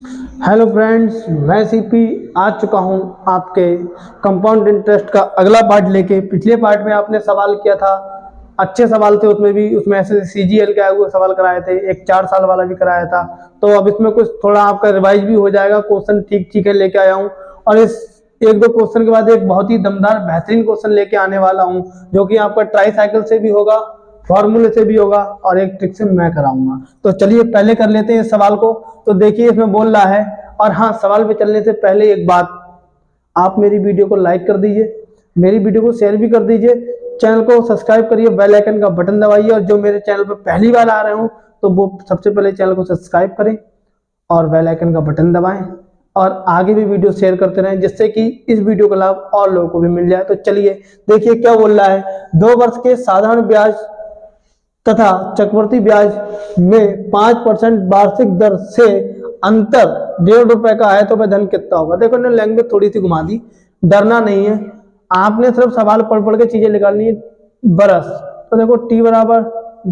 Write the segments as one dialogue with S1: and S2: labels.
S1: Hello friends, मैं CP आ चुका हूं आपके कंपाउंड इंटरेस्ट का अगला पार्ट लेके। पिछले पार्ट में आपने सवाल किया था, अच्छे सवाल थे उसमें ऐसे सीजीएल के आए हुए सवाल कराए थे, एक 4 साल वाला भी कराया था। तो अब इसमें कुछ थोड़ा आपका रिवाइज भी हो जाएगा, क्वेश्चन ठीक ठीक है लेके आया हूँ। और इस एक दो क्वेश्चन के बाद एक बहुत ही दमदार बेहतरीन क्वेश्चन लेके आने वाला हूँ, जो कि आपका ट्राई साइकिल से भी होगा, फॉर्मूले से भी होगा और एक ट्रिक से मैं कराऊंगा। तो चलिए पहले कर लेते हैं इस सवाल को। तो देखिए इसमें बोल रहा है, और हाँ, सवाल पे चलने से पहले एक बात, आप मेरी वीडियो को लाइक कर दीजिए, मेरी वीडियो को शेयर भी कर दीजिए, चैनल को सब्सक्राइब करिए, बेल आइकन का बटन दबाइए, और जो मेरे चैनल पर पहली बार आ रहे हो तो वो सबसे पहले चैनल को सब्सक्राइब करें और बेल आइकन का बटन दबाएं, और आगे भी वीडियो शेयर करते रहें, जिससे कि इस वीडियो का लाभ और लोगों को भी मिल जाए। तो चलिए देखिए क्या बोल रहा है। 2 वर्ष के साधारण ब्याज तथा चक्रवृद्धि ब्याज में 5% वार्षिक दर से अंतर ₹1.5 का है तो वह धन कितना होगा। देखो ने लैंग्वेज थोड़ी सी घुमा दी, डरना नहीं है, आपने सिर्फ सवाल पढ़ पढ़ के चीजें निकालनी है। बरस, तो देखो टी बराबर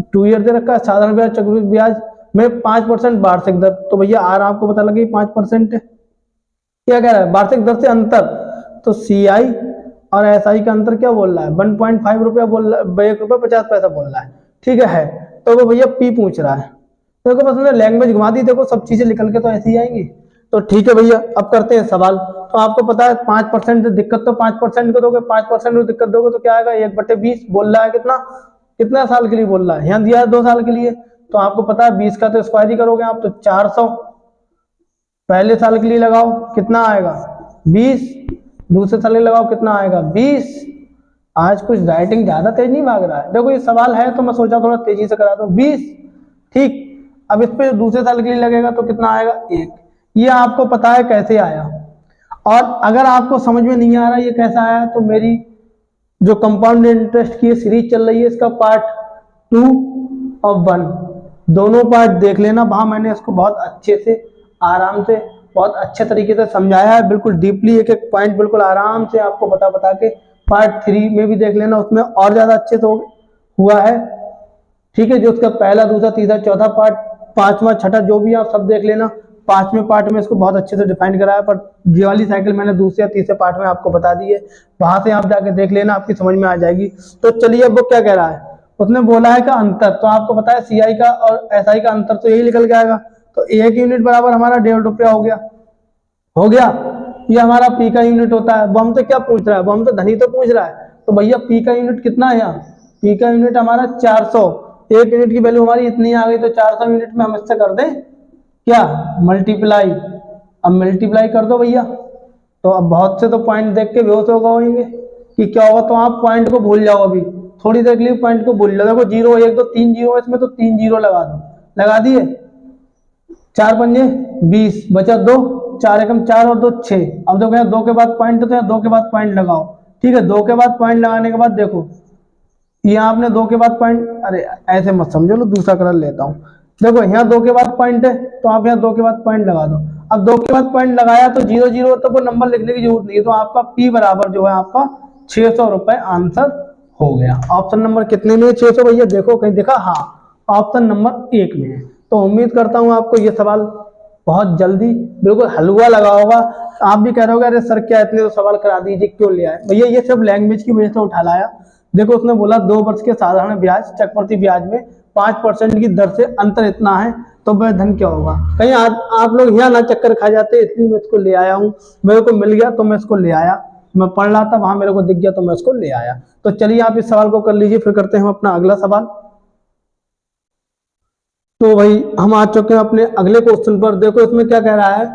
S1: 2 ईयर दे रखा है, साधारण ब्याज चक्रवृद्धि ब्याज में 5% वार्षिक दर। तो भैया आर आपको पता लगे 5% है, क्या कह रहा है, वार्षिक दर से अंतर। तो सी आई और एस आई का अंतर क्या बोल रहा है, 1.5 रुपया बोल रहा है, ₹1.50 बोल रहा है, ठीक है। तो वो भैया पी पूछ रहा है, देखो बस मैंने लैंग्वेज घुमा दी, देखो सब चीजें निकल के तो ऐसे ही आएंगी। तो ठीक है भैया, अब करते हैं सवाल। तो आपको पता है 5% दिक्कत, तो 5% को दोगे, 5% को दिक्कत दोगे तो क्या आएगा, 1/20 बोल रहा है। कितना कितना साल के लिए बोल रहा है, यहाँ दिया है 2 साल के लिए। तो आपको पता है 20 का तो स्क्वायर ही करोगे आप, तो 400 पहले साल के लिए लगाओ, कितना आएगा 20, दूसरे साल के लिए लगाओ, कितना आएगा 20। आज कुछ राइटिंग ज्यादा तेज नहीं भाग रहा है, देखो ये सवाल है तो मैं सोचा थोड़ा तेजी से करा दूं, 20, ठीक। अब इस पे दूसरे साल के लिए लगेगा तो कितना आएगा 1। ये आपको पता है कैसे आया, और अगर आपको समझ में नहीं आ रहा ये कैसा आया, तो मेरी जो कंपाउंड इंटरेस्ट की सीरीज चल रही है, इसका पार्ट 2 और 1 दोनों पार्ट देख लेना। वहां मैंने इसको बहुत अच्छे से, आराम से, बहुत अच्छे तरीके से समझाया है, बिल्कुल डीपली, एक एक पॉइंट बिल्कुल आराम से आपको बता के। पार्ट 3 में भी देख लेना, उसमें और ज्यादा अच्छे से हुआ है, ठीक है। जो उसका पहला, दूसरा, तीसरा, चौथा पार्ट, 5वां, छठा, जो भी आप सब देख लेना। 5वें पार्ट में इसको बहुत अच्छे से डिफाइन कराया, पर ये वाली साइकिल मैंने दूसरे या तीसरे पार्ट में आपको बता दी है, वहां से आप जाके देख लेना, आपकी समझ में आ जाएगी। तो चलिए अब वो क्या कह रहा है, उसने बोला है का अंतर, तो आपको पता है सीआई का और एसआई का अंतर तो यही निकल के आएगा। तो 1 यूनिट बराबर हमारा ₹1.5 हो गया, हो गया। ये हमारा पी का यूनिट होता है। वो हमसे क्या पूछ रहा है, वो हमसे धनी तो पूछ रहा है। तो भैया पी का यूनिट कितना है, यहाँ पी का यूनिट हमारा 400, 1 यूनिट की वैल्यू हमारी इतनी आ गई, तो 400 यूनिट में हम इससे कर दें क्या, मल्टीप्लाई। अब मल्टीप्लाई कर दो भैया। तो अब बहुत से तो पॉइंट देख के बेहोश हो गए कि क्या होगा, तो आप पॉइंट को भूल जाओ, अभी थोड़ी देर के लिए पॉइंट को भूल जाओ। देखो 0, 1, 2, 3 जीरो है इसमें, तो 3 जीरो लगा दो, लगा दिए। 4 पंजे 20, बचा 2, 4 एकम 4 और 2 6। अब देखो यहाँ 2 के बाद पॉइंट, तो यहाँ 2 के बाद पॉइंट लगाओ, ठीक है। 2 के बाद पॉइंट लगाने के बाद देखो यहाँ आपने 2 के बाद पॉइंट, अरे ऐसे मत समझो, लो दूसरा कलर लेता हूँ। देखो यहाँ 2 के बाद पॉइंट है, तो आप यहाँ 2 के बाद पॉइंट लगा दो। अब 2 के बाद पॉइंट लगाया तो 0 0, तो वो नंबर लिखने की जरूरत नहीं है। तो आपका पी बराबर जो है आपका 600 रुपए आंसर हो गया। ऑप्शन नंबर कितने में है, 600 भैया, देखो कहीं देखा, हाँ ऑप्शन नंबर 1 में है। तो उम्मीद करता हूँ आपको ये सवाल बहुत जल्दी बिल्कुल हलवा लगा होगा। आप भी कह रहे हो अरे सर क्या इतने तो सवाल करा दीजिए, क्यों ले आए भैया, ये सब लैंग्वेज की वजह से उठा लाया। देखो उसने बोला 2 वर्ष के साधारण ब्याज चक्रवृद्धि ब्याज में 5% की दर से अंतर इतना है तो वह धन क्या होगा। कहीं आप लोग यहाँ ना चक्कर खा जाते, इसलिए मैं इसको ले आया हूँ। मेरे को मिल गया तो मैं इसको ले आया, मैं पढ़ रहा था वहां मेरे को दिख गया तो मैं इसको ले आया। तो चलिए आप इस सवाल को कर लीजिए, फिर करते हैं हम अपना अगला सवाल। तो भाई हम आ चुके हैं अपने अगले क्वेश्चन पर। देखो इसमें क्या कह रहा है,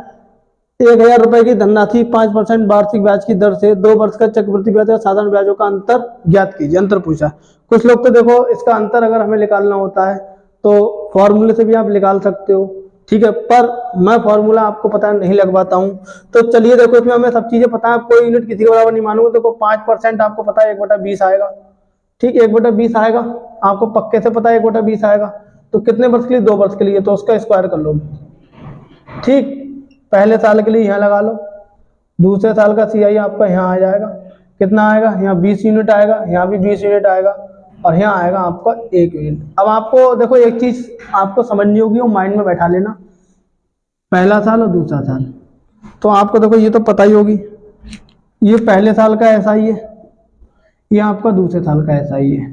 S1: 1000 रुपए की धनराशि 5% वार्षिक ब्याज की दर से 2 वर्ष का चक्रवृद्धि ब्याज और साधारण ब्याजों का अंतर ज्ञात कीजिए। अंतर पूछा, कुछ लोग तो देखो इसका अंतर अगर हमें निकालना होता है तो फॉर्मूले से भी आप निकाल सकते हो, ठीक है, पर मैं फॉर्मूला आपको पता नहीं लगवाता हूँ। तो चलिए देखो इसमें हमें सब चीजें पता है, कोई यूनिट किसी के बराबर नहीं मानूंगा। देखो 5% आपको पता है 1/20 आएगा, ठीक, 1/20 आएगा, आपको पक्के से पता है 1/20 आएगा। तो कितने वर्ष के लिए, 2 वर्ष के लिए, तो उसका स्क्वायर कर लो, ठीक। पहले साल के लिए यहाँ लगा लो, दूसरे साल का सीआई आपका यहाँ आ जाएगा, कितना आएगा, यहाँ 20 यूनिट आएगा, यहाँ भी 20 यूनिट आएगा, और यहाँ आएगा आपका 1 यूनिट। अब आपको देखो एक चीज आपको समझनी होगी और माइंड में बैठा लेना, पहला साल और दूसरा साल। तो आपको देखो ये तो पता ही होगी, ये पहले साल का SI है, ये आपका दूसरे साल का SI है।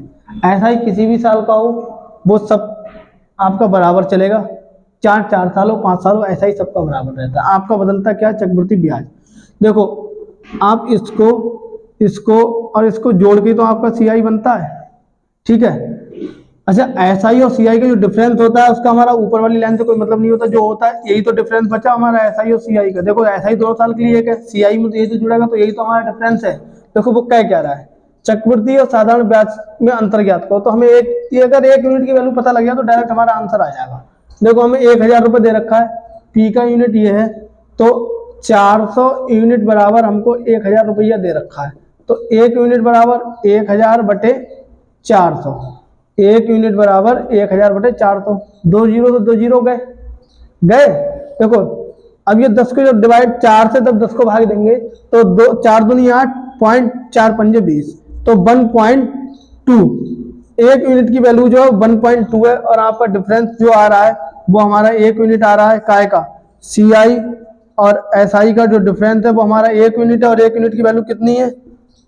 S1: SI किसी भी साल का हो वो सब आपका बराबर चलेगा, 4 साल हो 5 साल हो, SI सबका बराबर रहता है। आपका बदलता क्या, चक्रवृद्धि ब्याज। देखो आप इसको और इसको जोड़ के तो आपका CI बनता है, ठीक है। अच्छा SI और CI का जो डिफरेंस होता है उसका हमारा ऊपर वाली लाइन से कोई मतलब नहीं होता, जो होता है यही तो डिफरेंस बचा हमारा SI और CI का। देखो SI 2 साल के लिए एक है, CI में तो यही तो जुड़ेगा, तो यही तो हमारा डिफरेंस है। देखो वो क्या रहा है, चक्रवृद्धि और साधारण ब्याज में अंतर ज्ञात करो। तो हमें अगर 1 यूनिट की वैल्यू पता लग गया तो डायरेक्ट हमारा आंसर आ जाएगा। देखो हमें 1000 रुपये दे रखा है, P का यूनिट ये है, तो 400 यूनिट बराबर हमको 1000 रुपया दे रखा है। तो 1 यूनिट बराबर 1000 बटे 400, 1 यूनिट बराबर 1000 बटे 400। 2 जीरो तो 2 जीरो गए। देखो अब ये 10 को जब डिवाइड 4 से जब 10 को भाग देंगे तो 4 दूनी 8, 0.4 पंजे 20, तो 1.2। 1 यूनिट की वैल्यू जो है 1.2 है, और आपका डिफरेंस जो आ रहा है वो हमारा 1 यूनिट आ रहा है। काय का, CI और SI का जो डिफरेंस है वो हमारा 1 यूनिट है, और 1 यूनिट की वैल्यू कितनी है,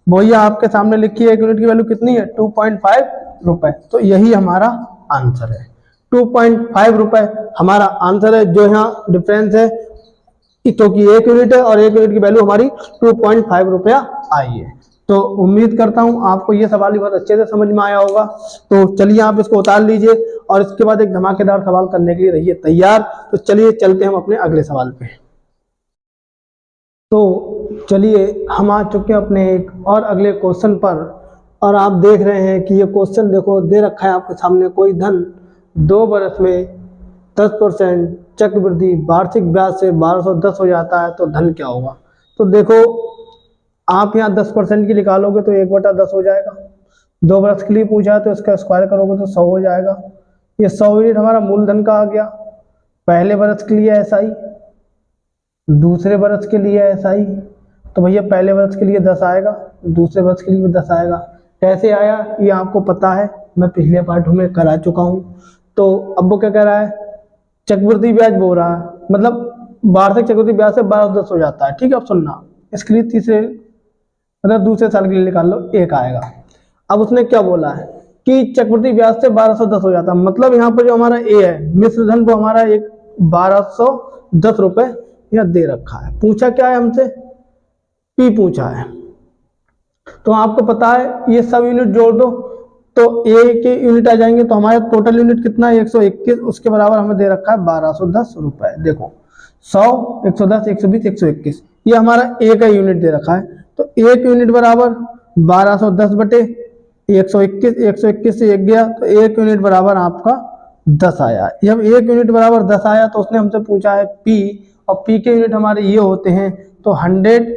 S1: वही आपके सामने लिखी है। 1 यूनिट की वैल्यू कितनी है, 2.5 रुपए। तो यही हमारा आंसर है, 2.5 रुपए हमारा आंसर है। जो यहाँ डिफरेंस है क्योंकि 1 यूनिट है और 1 यूनिट की वैल्यू हमारी 2.5 रुपया आई है। तो उम्मीद करता हूं आपको ये सवाल भी बहुत अच्छे से समझ में आया होगा। तो चलिए आप इसको उतार लीजिए और इसके बाद एक धमाकेदार सवाल करने के लिए रहिए तैयार। तो चलिए चलते हम अपने अगले सवाल पे। तो चलिए हम आ चुके हैं अपने एक और अगले क्वेश्चन पर, और आप देख रहे हैं कि ये क्वेश्चन देखो दे रखा है आपके सामने। कोई धन 2 वर्ष में 10% चक्रवृद्धि वार्षिक ब्याज से 1210 हो जाता है, तो धन क्या होगा। तो देखो आप यहाँ 10% की निकालोगे तो 1/10 हो जाएगा। 2 वर्ष के लिए पूछा है तो इसका स्क्वायर करोगे तो 100 हो जाएगा। ये 100 यूनिट हमारा मूलधन का आ गया। पहले वर्ष के लिए SI, दूसरे वर्ष के लिए SI, तो भैया पहले वर्ष के लिए 10 आएगा, दूसरे वर्ष के लिए भी 10 आएगा। कैसे आया ये आपको पता है, मैं पिछले पार्ट में करा चुका हूँ। तो अब वो क्या कह रहा है, चक्रवृद्धि ब्याज बोल रहा है, मतलब वार्षिक चक्रवृद्धि ब्याज से 1210 हो जाता है, ठीक है। अब सुनना, इसके लिए तीसरे मतलब दूसरे साल के लिए निकाल लो, 1 आएगा। अब उसने क्या बोला है कि चक्रवृद्धि ब्याज से 1210 हो जाता है, मतलब यहाँ पर जो हमारा A है मिश्र धन वो हमारा 1210 रुपए यहाँ दे रखा है। पूछा क्या है हमसे, P पूछा है। तो आपको पता है ये सब यूनिट जोड़ दो तो A के यूनिट आ जाएंगे, तो हमारा टोटल यूनिट कितना है 121, उसके बराबर हमें दे रखा है 1210 रुपए। देखो 100, 110, 120, 121, ये हमारा A का यूनिट दे रखा है। तो 1 यूनिट बराबर 1210 बटे 121, 121 से 1 गया तो 1 यूनिट बराबर आपका 10 आया। जब 1 यूनिट बराबर 10 आया तो उसने हमसे पूछा है P, और P के यूनिट हमारे ये होते हैं। तो 100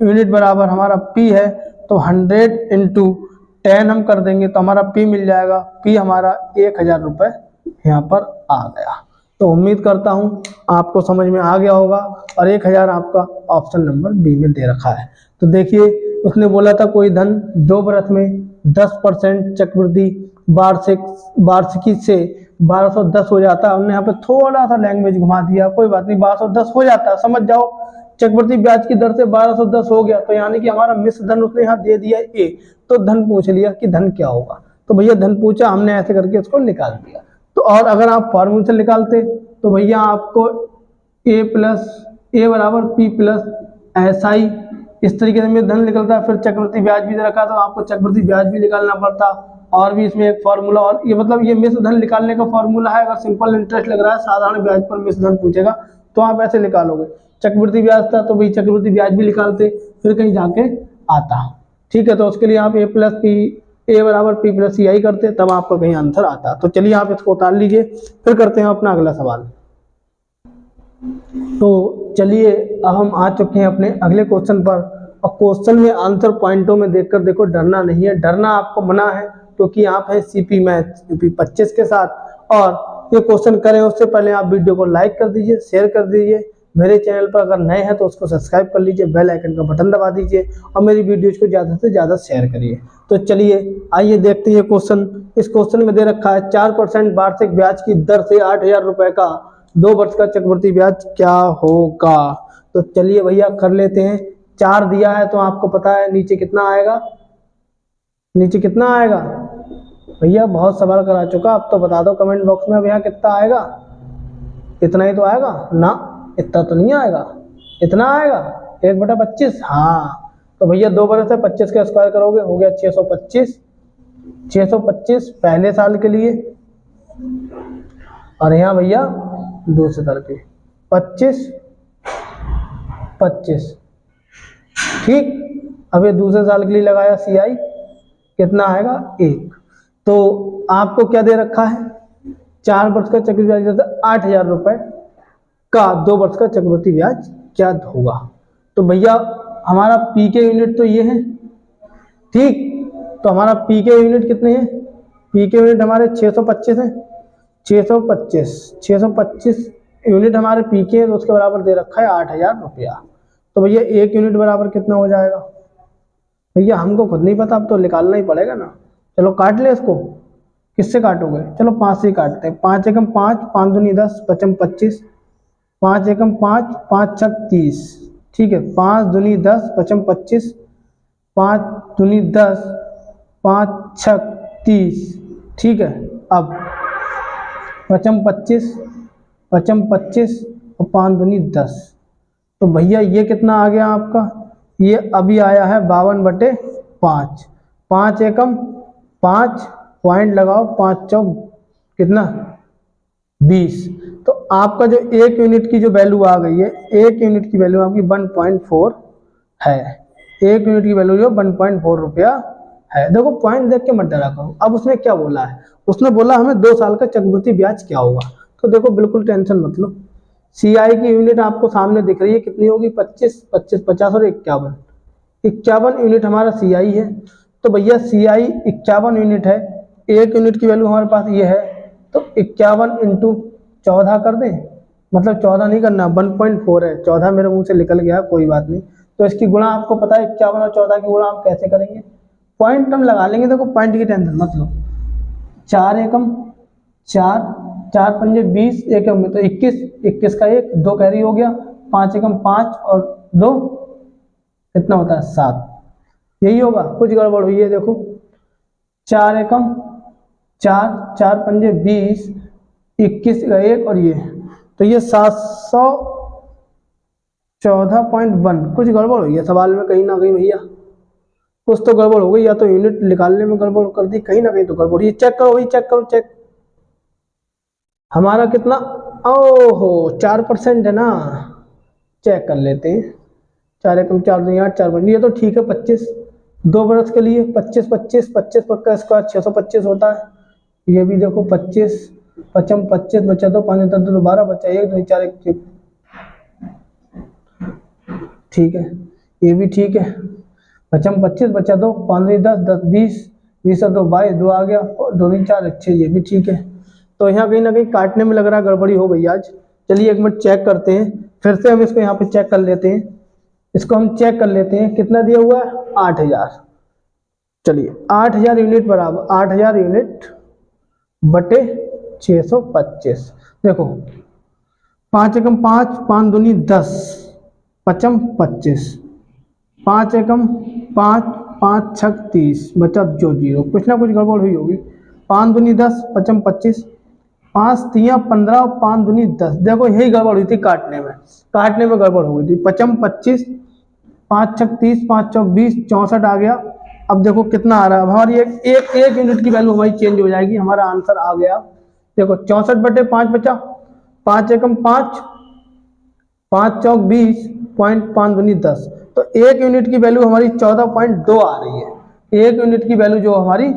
S1: यूनिट बराबर हमारा P है, तो 100 इंटू 10 हम कर देंगे तो हमारा P मिल जाएगा। P हमारा 1000 रुपये यहाँ पर आ गया। तो उम्मीद करता हूँ आपको समझ में आ गया होगा, और 1000 आपका ऑप्शन नंबर B में दे रखा है। तो देखिए उसने बोला था कोई धन 2 वर्ष में 10% चक्रवृद्धि वार्षिकी से 1210 हो जाता है। हमने यहाँ पे थोड़ा सा लैंग्वेज घुमा दिया, कोई बात नहीं, 1210 हो जाता है, समझ जाओ। चक्रवृद्धि ब्याज की दर से 1210 हो गया, तो यानी कि हमारा मिश्र धन उसने यहाँ दे दिया A, तो धन पूछ लिया कि धन क्या होगा। तो भैया धन पूछा, हमने ऐसे करके इसको निकाल दिया। तो और अगर आप फॉर्मूले से निकालते तो भैया आपको A बराबर P प्लस SI, इस तरीके से मेरा धन निकलता है। फिर चक्रवृद्धि ब्याज भी दे रखा तो आपको चक्रवृद्धि ब्याज भी निकालना पड़ता, और भी इसमें एक फॉर्मूला, और ये मतलब ये मिश्र धन निकालने का फॉर्मूला है। अगर सिंपल इंटरेस्ट लग रहा है, साधारण ब्याज पर मिश्र धन पूछेगा तो आप ऐसे निकालोगे। चक्रवृद्धि ब्याज था तो भाई चक्रवृद्धि ब्याज भी निकालते, फिर कहीं जाके आता, ठीक है। तो उसके लिए आप A बराबर P प्लस CI करते, तब आपका कहीं आंसर आता। तो चलिए आप इसको उतार लीजिए, फिर करते हैं अपना अगला सवाल। तो चलिए अब हम आ चुके हैं अपने अगले क्वेश्चन पर, और क्वेश्चन में आंसर पॉइंटों में देखकर देखो डरना नहीं है, डरना आपको मना है, क्योंकि आप है CP मैथ UP 25 के साथ। और ये क्वेश्चन करें उससे पहले आप वीडियो को लाइक कर दीजिए, शेयर कर दीजिए। मेरे चैनल पर अगर नए हैं तो उसको सब्सक्राइब कर लीजिए, बेल आइकन का बटन दबा दीजिए, और मेरी वीडियोज को ज़्यादा से ज़्यादा शेयर करिए। तो चलिए आइए देखते हैं क्वेश्चन। इस क्वेश्चन में दे रखा है 4% वार्षिक ब्याज की दर से 8000 रुपये का 2 वर्ष का चक्रवृद्धि ब्याज क्या होगा। तो चलिए भैया कर लेते हैं। 4 दिया है तो आपको पता है नीचे कितना आएगा, नीचे कितना आएगा भैया, बहुत सवाल करा चुका, अब तो बता दो कमेंट बॉक्स में। अब यहाँ कितना आएगा, इतना ही तो आएगा ना, इतना तो नहीं आएगा, इतना आएगा 1/25। हाँ तो भैया 2 बरस से 25 का स्क्वायर करोगे हो गया 625, 625 पहले साल के लिए, और यहाँ भैया दूसरे साल के 25 25। ठीक, अब ये दूसरे साल के लिए लगाया CI, कितना आएगा 1। तो आपको क्या दे रखा है, 4 वर्ष का चक्रवृद्धि ब्याज 8,000 रुपए का 2 वर्ष का चक्रवृद्धि ब्याज क्या होगा। तो भैया हमारा पी के यूनिट तो ये है, ठीक, तो हमारा पी के यूनिट कितने हैं, पी के यूनिट हमारे 625 है, 625 यूनिट हमारे पी के, तो उसके बराबर दे रखा है 8,000 रुपया। तो भैया 1 यूनिट बराबर कितना हो जाएगा भैया, हमको खुद नहीं पता, अब तो निकालना ही पड़ेगा ना। चलो काट ले इसको, किससे काटोगे, चलो 5 से ही काटते हैं। 5 एकम 5, 5 दूनी 10, 5 25, 5 एकम 5, 5 छक 30, ठीक है, 5 दूनी 10, 5 25, 5 दूनी 10, 5 छक 30, ठीक है। अब 5 25, 5 25 और 5 दूनी 10, तो भैया ये कितना आ गया आपका, ये अभी आया है 52/5। 5 एकम 5 पॉइंट लगाओ, 5 चौक कितना 20। तो आपका जो 1 यूनिट की जो वैल्यू आ गई है, 1 यूनिट की वैल्यू आपकी 1.4 है, 1 यूनिट की वैल्यू जो 1.4 रुपया है। देखो पॉइंट देख के मत डरा करो। अब उसने क्या बोला है, उसने बोला हमें 2 साल का चक्रवृद्धि ब्याज क्या होगा। तो देखो बिल्कुल टेंशन मत लो, CI की यूनिट आपको सामने दिख रही है, कितनी होगी 25, 25, 50 और 51, 51 यूनिट हमारा CI है। तो भैया CI 51 यूनिट है, 1 यूनिट की वैल्यू हमारे पास ये है, तो 51 इंटू 14 कर दें, मतलब 14 नहीं करना, 1.4 है, 14 मेरे मुंह से निकल गया, कोई बात नहीं। तो इसकी गुणा आपको पता है 51 और 14 की गुणा हम कैसे करेंगे, पॉइंट हम लगा लेंगे। देखो पॉइंट की टेंशन मत लो, 4 एकम 4, 4 पंजे 20, 1 एकम में तो 21, 21 का 1, 2 कैरी हो गया, 5 एकम 5 और 2 कितना होता है 7, यही होगा। कुछ गड़बड़ हुई है देखो, 4 एकम 4, 4 पंजे 20, 21 का 1 और ये, तो ये 714.1। कुछ गड़बड़ हुई है सवाल में कहीं ना कहीं भैया, कुछ तो गड़बड़ हो गई, या तो यूनिट निकालने में गड़बड़ कर दी, कहीं ना कहीं तो गड़बड़। ये चेक करो भाई, चेक करो, चेक हमारा कितना, ओहो 4% है ना, चेक कर लेते हैं। 4 एकम 4 दूनी 8, 4 बन, ये तो ठीक है 25, 2 बरस के लिए 25 25, 25 पक्का स्क्वायर 625 होता है। ये भी देखो 25, 55 25 बचा 2, 5 10 2 12 बचा 1 2 4 1, ठीक है, ये भी ठीक है। 55 25 बचा 2, 5 10 10 20, 20 और 2 22, 2 आ गया, 2 4 अच्छे, ये भी ठीक है। तो यहाँ कहीं ना कहीं काटने में लग रहा है गड़बड़ी हो गई आज। चलिए 1 मिनट चेक करते हैं, फिर से हम इसको यहाँ पे चेक कर लेते हैं, इसको हम चेक कर लेते हैं, कितना दिया हुआ है 8,000। चलिए 8,000 यूनिट बराबर 8,000 यूनिट बटे 625। देखो 5 एकम 5, 5 दूनी 10, 5 25, 5 एकम 5, 5 छक 30, बचा जो 0, कुछ ना कुछ गड़बड़ हुई होगी। 5 दूनी 10, 5 25, 5 3 15 और 5 दूनी 10, देखो यही गड़बड़ हुई थी काटने में गड़बड़ हो गई थी। 5 25, 5 छक 30, 5 चौक 20, 64 आ गया। अब देखो कितना आ रहा है, हमारी एक यूनिट की वैल्यू हमारी चेंज हो जाएगी, हमारा आंसर आ गया देखो 64/5 बचा, 5 एकम 5, 5 चौक 20, 5 दूनी 10, तो 1 यूनिट की वैल्यू हमारी 14.2 आ रही है। 1 यूनिट की वैल्यू जो हमारी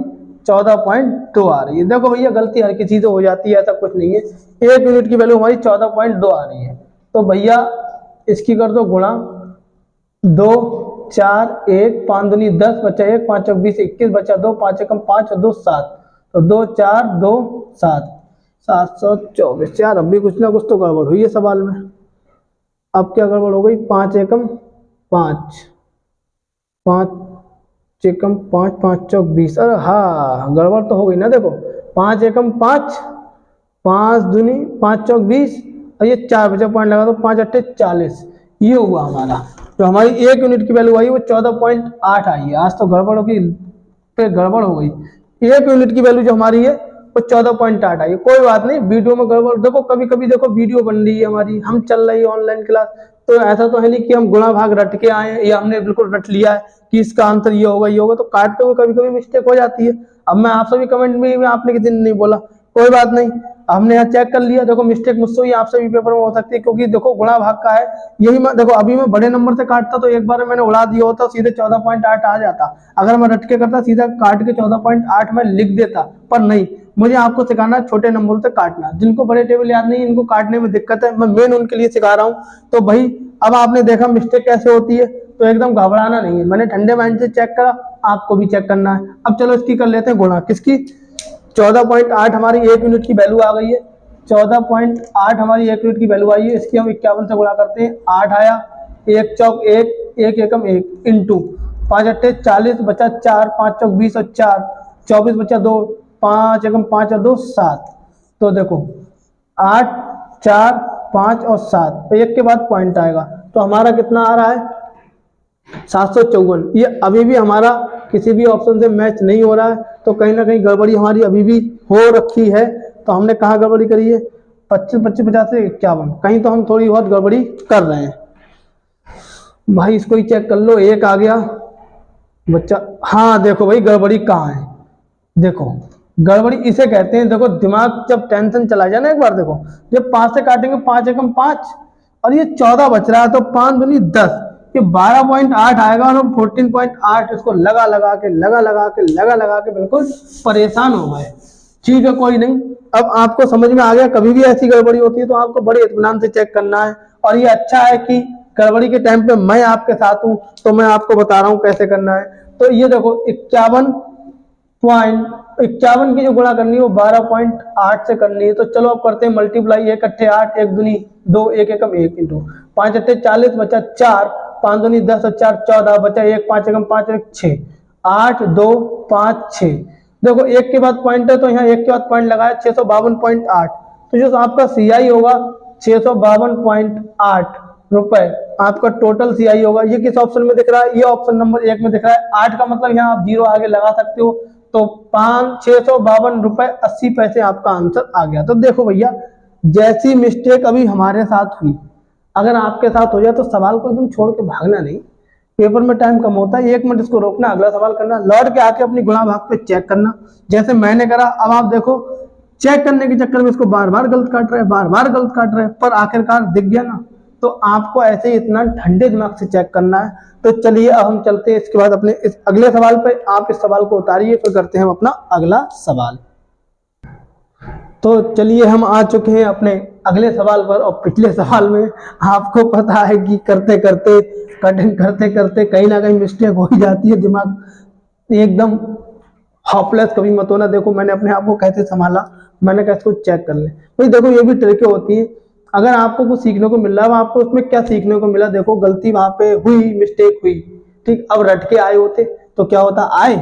S1: 14.2 आ रही है। देखो भैया गलती हर किसी से हो जाती है, ऐसा कुछ नहीं है। 1 यूनिट की वैल्यू हमारी 14.2 आ रही है, तो भैया इसकी कर दो गुणा, 2 4 1, 5 दूनी 10 बचा 1, 5 चौक 20 21 बचा 2, 5 एकम 5 और 2 7, तो 2 4 2 7, 724। यार अब भी कुछ ना कुछ तो गड़बड़ हुई है सवाल में। अब क्या गड़बड़ हो गई, 5 एकम 5, 5 एकम 5, 5 चौक 20, अरे हाँ गड़बड़ तो हो गई ना। देखो 5 एकम 5, 5 दूनी 5 चौक 20, और ये 4 बचा, पॉइंट लगा तो 5 अट्ठे 40, ये हुआ हमारा। जो हमारी 1 यूनिट की वैल्यू आई वो 14.8 आई है। आज तो गड़बड़ होगी, फिर गड़बड़ हो गई। 1 यूनिट की वैल्यू जो हमारी है वो 14.8 आई है। कोई बात नहीं, वीडियो में गड़बड़, देखो कभी कभी देखो वीडियो बन रही है हमारी, हम चल रही है ऑनलाइन क्लास, तो ऐसा तो है नहीं कि हम गुणा भाग रट के आए या हमने बिल्कुल रट लिया है कि इसका आंसर ये होगा ये होगा, तो काटते हुए कभी कभी मिस्टेक हो जाती है। अब मैं आपसे भी कमेंट में आपने किसी ने नहीं बोला, कोई बात नहीं, हमने यहाँ चेक कर लिया। देखो मिस्टेक मुझसे हुई, आपसे भी पेपर में हो सकती है, क्योंकि देखो गुणा भाग का है। यही मैं देखो अभी मैं बड़े नंबर से काटता तो एक बार मैंने उड़ा दिया होता, सीधे 14.8 आ जाता। अगर मैं रट के करता सीधा काट के 14.8 में लिख देता, पर नहीं, मुझे आपको सिखाना है छोटे नंबरों से काटना। जिनको बड़े टेबल याद नहीं, इनको काटने में दिक्कत है, मैं मेन उनके लिए सिखा रहा हूँ। तो भाई अब आपने देखा मिस्टेक कैसे होती है, तो एकदम घबराना नहीं है। मैंने ठंडे माइंड से चेक करा, आपको भी चेक करना है। अब चलो इसकी कर लेते हैं गुणा, किसकी? 14.8 हमारी 1 यूनिट की वैल्यू आ गई है। 14.8 हमारी 1 यूनिट की वैल्यू आई है, इसकी हम 51 से गुणा करते हैं। 8 आया, 1 चौक 1, 1 एकम 1 इंटू 5 अट्ठे 40 बचा 4, 5 चौक 20 और 4 24 बचा 2, 5 एकम 5 और 2 7। तो देखो 8 4 5 और 7, तो 1 के बाद पॉइंट आएगा, तो हमारा कितना आ रहा है? 754। ये अभी भी हमारा किसी भी ऑप्शन से मैच नहीं हो रहा है, तो कहीं ना कहीं गड़बड़ी हमारी अभी भी हो रखी है। तो हमने कहाँ गड़बड़ी करी है? 25 25 50 से 51, कहीं तो हम थोड़ी बहुत गड़बड़ी कर रहे हैं। भाई इसको ही चेक कर लो, 1 आ गया बच्चा। हाँ देखो भाई गड़बड़ी कहाँ है, देखो गड़बड़ी इसे कहते हैं। देखो दिमाग जब टेंशन चला जाए ना एक बार, देखो जब 5 से काटेंगे 5 एकम 5 और ये 14 बच रहा है, तो 5 दूनी 10, ये 12.8 आएगा और हम 14.8 इसको लगा लगा के बिल्कुल परेशान हो गए। ठीक है कोई नहीं, अब आपको समझ में आ गया। कभी भी ऐसी गड़बड़ी होती है तो आपको बड़े इत्मीनान से चेक करना है। और ये अच्छा है कि गड़बड़ी के टाइम पे मैं आपके साथ हूं, तो मैं आपको बता रहा हूं कैसे करना है। तो ये देखो 51 की जो गुणा करनी है वो 12.8 से करनी है। तो चलो अब करते हैं मल्टीप्लाई। 1 अट्ठे 8, 1 दूनी 2, 1 एकम 1 इंटू 5 अट्ठे 40 बचा 4, 5 दूनी 10 और 4 14 बचा 1, 5 एकम 5 1 6, 8 2 5 6। देखो 1 के बाद पॉइंट है, तो यहाँ 1 के बाद पॉइंट लगाया 652.8। तो जो आपका सीआई होगा 652.8 रुपए आपका टोटल सीआई होगा। ये किस ऑप्शन में दिख रहा है? ये ऑप्शन नंबर 1 में दिख रहा है। 8 का मतलब यहाँ आप 0 आगे लगा सकते हो, तो 652 रुपए 80 पैसे आपका आंसर आ गया। तो देखो भैया, जैसी मिस्टेक अभी हमारे साथ हुई, अगर आपके साथ हो जाए तो सवाल को एकदम छोड़ के भागना नहीं। पेपर में टाइम कम होता है, 1 मिनट इसको रोकना, अगला सवाल करना, लौट के आके अपनी गुणा भाग पे चेक करना, जैसे मैंने करा। अब आप देखो चेक करने के चक्कर में इसको बार बार गलत काट रहे हैं, पर आखिरकार दिख गया ना। तो आपको ऐसे ही इतना ठंडे दिमाग से चेक करना है। तो चलिए अब हम चलते हैं इसके बाद अपने इस अगले सवाल पे। आप इस सवाल को उतारिए, फिर करते हैं हम अपना अगला सवाल। तो चलिए हम आ चुके हैं अपने अगले सवाल पर। और पिछले सवाल में आपको पता है कि करते करते कहीं ना कहीं मिस्टेक हो ही जाती है। दिमाग एकदम हॉपलेस कभी मत होना। देखो मैंने अपने आप को कैसे संभाला, मैंने कहा इसको चेक कर ले भाई। देखो ये भी ट्रिकें होती है, अगर आपको कुछ सीखने को मिल रहा है, आपको उसमें क्या सीखने को मिला? देखो गलती वहां पे हुई, मिस्टेक हुई, ठीक। अब रट के आए होते तो क्या होता? आए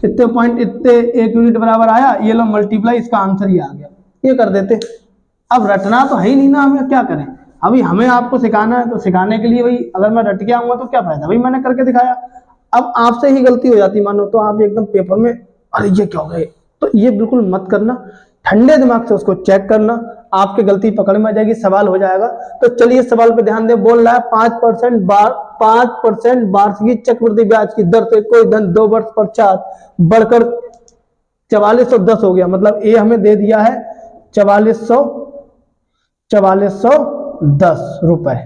S1: इतने पॉइंट, इतने 1 यूनिट बराबर आया, ये लो मल्टीप्लाई, इसका आंसर ही आ गया, ये कर देते। अब रटना तो है ही नहीं ना, हमें क्या करें? अभी हमें आपको सिखाना है, तो सिखाने के लिए भाई अगर मैं रट के आऊंगा तो क्या फायदा? भाई मैंने करके दिखाया। अब आपसे ही गलती हो जाती मानो, तो आप एकदम पेपर में अरे ये क्या हो गया, तो ये बिल्कुल मत करना। ठंडे दिमाग से उसको चेक करना, आपकी गलती पकड़ में आ जाएगी, सवाल हो जाएगा। तो चलिए सवाल पे ध्यान दें। बोल रहा है 5% वार्षिक चक्रवृद्धि ब्याज की दर से कोई धन 2 वर्ष पश्चात बढ़कर 4410 हो गया। मतलब ये हमें दे दिया है 4410 रुपए।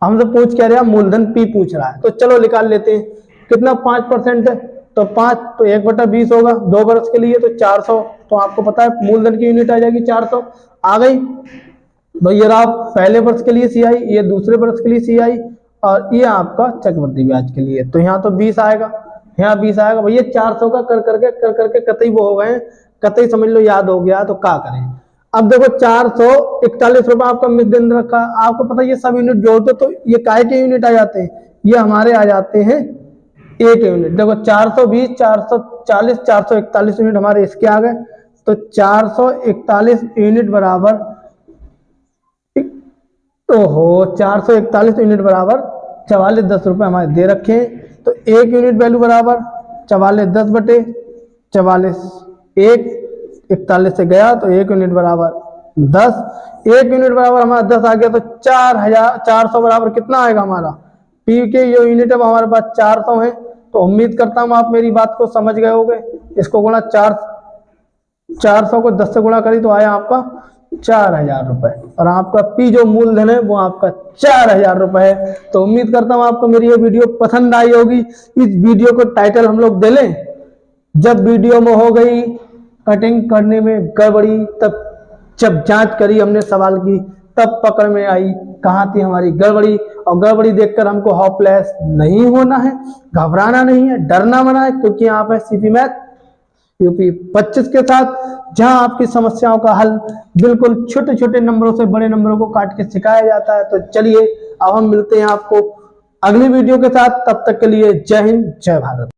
S1: हमसे पूछ क्या रहा? मूलधन पी पूछ रहा है। तो चलो निकाल लेते हैं। कितना? 5% है, तो 5 तो 1/20 होगा 2 वर्ष के लिए, तो 400। तो आपको पता है मूलधन की यूनिट आ जाएगी 400। आ गई भाई। ये रहा पहले वर्ष के लिए सीआई, ये दूसरे वर्ष के लिए सीआई, और ये आपका चक्रवृद्धि ब्याज के लिए। तो यहाँ तो 20 आएगा, यहाँ 20 आएगा भैया। 400 का कर करके कतई वो हो गए, कतई समझ लो याद हो गया। तो क्या करें? अब देखो 441 रुपए आपका मिस दिन रखा। आपको पता है ये सब यूनिट जोड़ दो तो ये काय के यूनिट आ जाते हैं? ये हमारे आ जाते हैं 1 यूनिट। देखो 420 440 441 यूनिट हमारे इसके आ गए। तो 441 यूनिट बराबर तो हो 441 यूनिट बराबर 4410 रुपये हमारे दे रखे हैं। तो 1 यूनिट वैल्यू बराबर 4410 बटे 44, 41 से गया तो 1 यूनिट बराबर 10, 1 यूनिट बराबर हमारा 10 आ गया। तो 4400 बराबर कितना आएगा हमारा, पी के ये यूनिट अब हमारे पास 400 है। तो उम्मीद करता हूँ आप मेरी बात को समझ गए होंगे। इसको गुणा 400 को 10 से गुणा करी तो आया आपका 4000 रुपए, और आपका पी जो मूलधन है वो आपका 4000 रुपए है। तो उम्मीद करता हूँ आपको मेरी ये वीडियो पसंद आई होगी। इस वीडियो को टाइटल हम लोग दे लें, जब वीडियो में हो गई कटिंग करने में गड़बड़ी, तब जब जांच करी हमने सवाल की तब पकड़ में आई कहाँ थी हमारी गड़बड़ी। और गड़बड़ी देखकर हमको होपलेस नहीं होना है, घबराना नहीं है, डरना मना है, क्योंकि यहाँ पे सीपी मैथ यूपी 25 के साथ, जहां आपकी समस्याओं का हल बिल्कुल छोटे छोटे नंबरों से बड़े नंबरों को काट के सिखाया जाता है। तो चलिए अब हम मिलते हैं आपको अगली वीडियो के साथ, तब तक के लिए जय हिंद जय भारत।